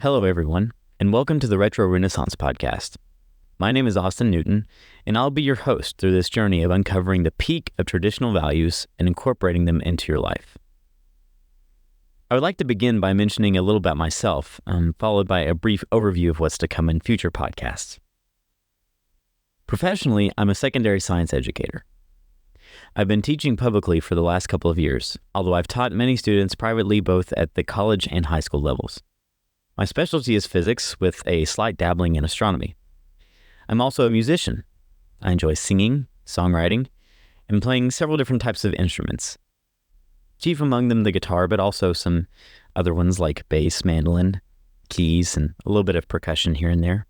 Hello, everyone, and welcome to the Retro Renaissance podcast. My name is Austin Newton, and I'll be your host through this journey of uncovering the peak of traditional values and incorporating them into your life. I would like to begin by mentioning a little about myself, followed by a brief overview of what's to come in future podcasts. Professionally, I'm a secondary science educator. I've been teaching publicly for the last couple of years, although I've taught many students privately both at the college and high school levels. My specialty is physics with a slight dabbling in astronomy. I'm also a musician. I enjoy singing, songwriting, and playing several different types of instruments. Chief among them the guitar, but also some other ones like bass, mandolin, keys, and a little bit of percussion here and there.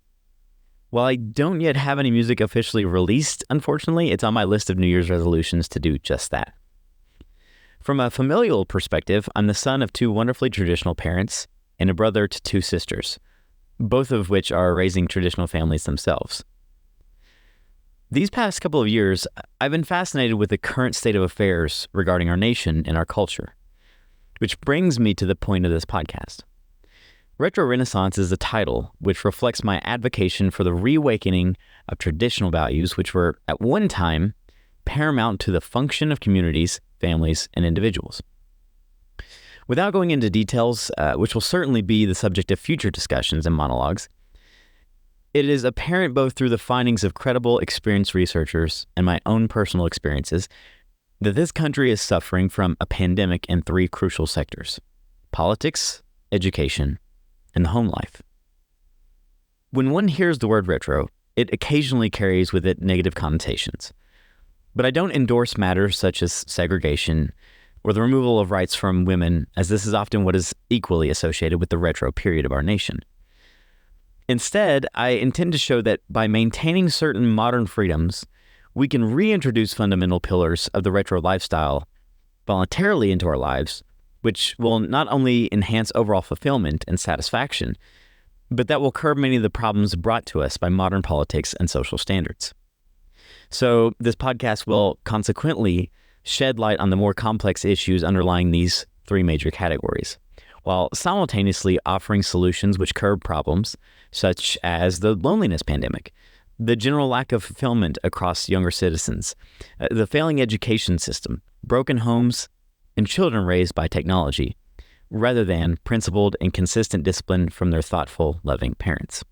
While I don't yet have any music officially released, unfortunately, it's on my list of New Year's resolutions to do just that. From a familial perspective, I'm the son of two wonderfully traditional parents and a brother to two sisters, both of which are raising traditional families themselves. These past couple of years, I've been fascinated with the current state of affairs regarding our nation and our culture, which brings me to the point of this podcast. Retro Renaissance is a title which reflects my advocacy for the reawakening of traditional values which were at one time paramount to the function of communities, families, and individuals. Without going into details, which will certainly be the subject of future discussions and monologues, it is apparent both through the findings of credible, experienced researchers and my own personal experiences that this country is suffering from a pandemic in three crucial sectors: politics, education, and the home life. When one hears the word retro, it occasionally carries with it negative connotations. But I don't endorse matters such as segregation or the removal of rights from women, as this is often what is equally associated with the retro period of our nation. Instead, I intend to show that by maintaining certain modern freedoms, we can reintroduce fundamental pillars of the retro lifestyle voluntarily into our lives, which will not only enhance overall fulfillment and satisfaction, but that will curb many of the problems brought to us by modern politics and social standards. So this podcast will consequently shed light on the more complex issues underlying these three major categories, while simultaneously offering solutions which curb problems such as the loneliness pandemic, the general lack of fulfillment across younger citizens, the failing education system, broken homes, and children raised by technology, rather than principled and consistent discipline from their thoughtful, loving parents.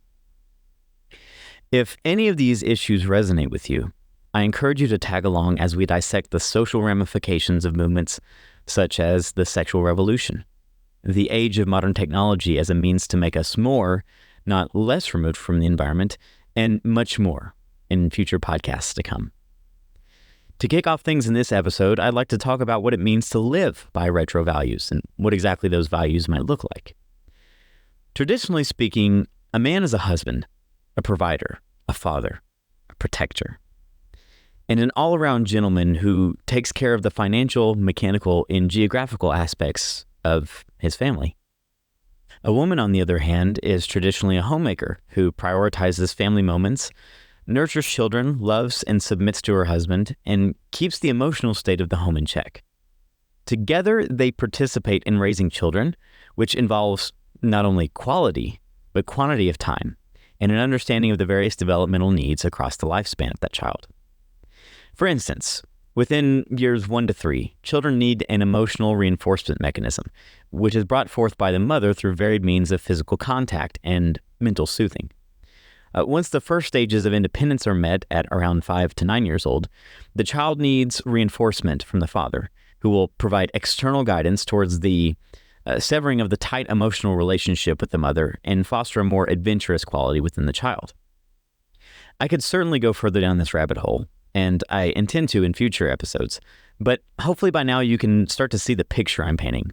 If any of these issues resonate with you, I encourage you to tag along as we dissect the social ramifications of movements such as the sexual revolution, the age of modern technology as a means to make us more, not less removed from the environment, and much more in future podcasts to come. To kick off things in this episode, I'd like to talk about what it means to live by retro values and what exactly those values might look like. Traditionally speaking, a man is a husband, a provider, a father, a protector, and an all-around gentleman who takes care of the financial, mechanical, and geographical aspects of his family. A woman, on the other hand, is traditionally a homemaker who prioritizes family moments, nurtures children, loves and submits to her husband, and keeps the emotional state of the home in check. Together, they participate in raising children, which involves not only quality, but quantity of time, and an understanding of the various developmental needs across the lifespan of that child. For instance, within years 1 to 3, children need an emotional reinforcement mechanism, which is brought forth by the mother through varied means of physical contact and mental soothing. Once the first stages of independence are met at around 5 to 9 years old, the child needs reinforcement from the father, who will provide external guidance towards the severing of the tight emotional relationship with the mother and foster a more adventurous quality within the child. I could certainly go further down this rabbit hole, and I intend to in future episodes, but hopefully by now you can start to see the picture I'm painting.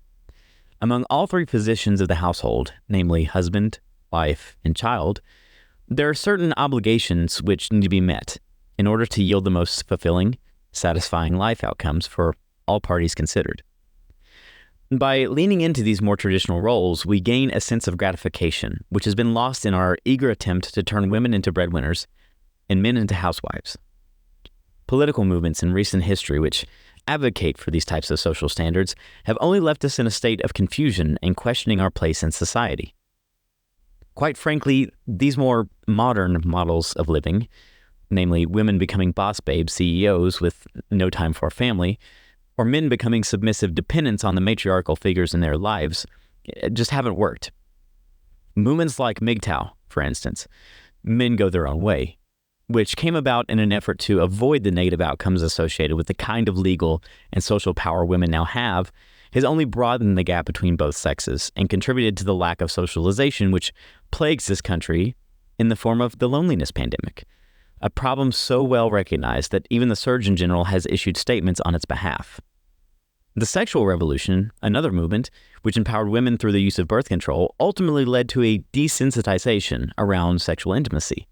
Among all three positions of the household, namely husband, wife, and child, there are certain obligations which need to be met in order to yield the most fulfilling, satisfying life outcomes for all parties considered. By leaning into these more traditional roles, we gain a sense of gratification, which has been lost in our eager attempt to turn women into breadwinners and men into housewives. Political movements in recent history which advocate for these types of social standards have only left us in a state of confusion and questioning our place in society. Quite frankly, these more modern models of living, namely women becoming boss babe CEOs with no time for family, or men becoming submissive dependents on the matriarchal figures in their lives, just haven't worked. Movements like MGTOW, for instance, men go their own way, which came about in an effort to avoid the negative outcomes associated with the kind of legal and social power women now have, has only broadened the gap between both sexes and contributed to the lack of socialization which plagues this country in the form of the loneliness pandemic, a problem so well recognized that even the Surgeon General has issued statements on its behalf. The sexual revolution, another movement which empowered women through the use of birth control, ultimately led to a desensitization around sexual intimacy.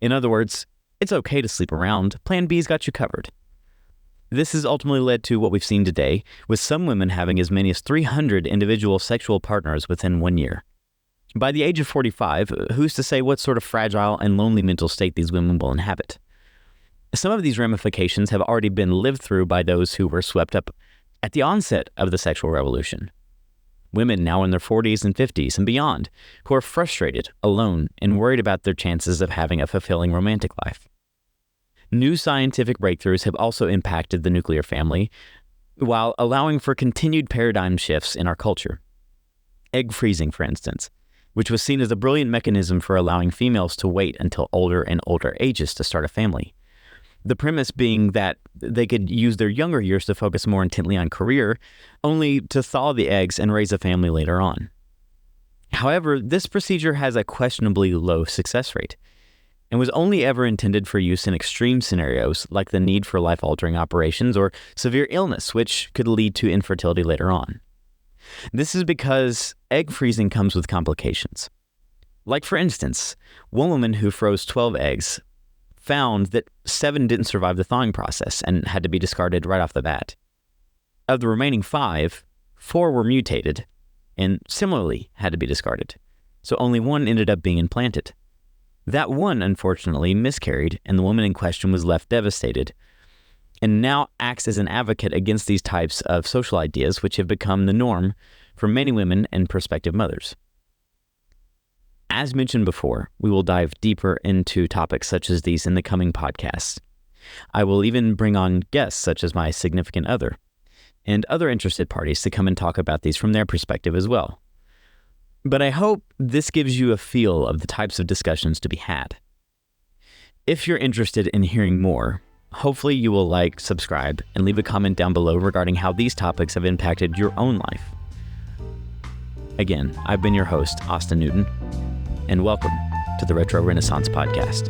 In other words, it's okay to sleep around, Plan B's got you covered. This has ultimately led to what we've seen today, with some women having as many as 300 individual sexual partners within 1 year. By the age of 45, who's to say what sort of fragile and lonely mental state these women will inhabit? Some of these ramifications have already been lived through by those who were swept up at the onset of the sexual revolution. Women now in their 40s and 50s and beyond, who are frustrated, alone, and worried about their chances of having a fulfilling romantic life. New scientific breakthroughs have also impacted the nuclear family, while allowing for continued paradigm shifts in our culture. Egg freezing, for instance, which was seen as a brilliant mechanism for allowing females to wait until older and older ages to start a family. The premise being that they could use their younger years to focus more intently on career, only to thaw the eggs and raise a family later on. However, this procedure has a questionably low success rate, and was only ever intended for use in extreme scenarios like the need for life-altering operations or severe illness, which could lead to infertility later on. This is because egg freezing comes with complications. Like, for instance, one woman who froze 12 eggs found that 7 didn't survive the thawing process and had to be discarded right off the bat. Of the remaining 5, 4 were mutated and similarly had to be discarded, so only 1 ended up being implanted. That 1, unfortunately, miscarried, and the woman in question was left devastated, and now acts as an advocate against these types of social ideas which have become the norm for many women and prospective mothers. As mentioned before, we will dive deeper into topics such as these in the coming podcasts. I will even bring on guests such as my significant other and other interested parties to come and talk about these from their perspective as well. But I hope this gives you a feel of the types of discussions to be had. If you're interested in hearing more, hopefully you will like, subscribe, and leave a comment down below regarding how these topics have impacted your own life. Again, I've been your host, Austin Newton, and welcome to the Retro Renaissance Podcast.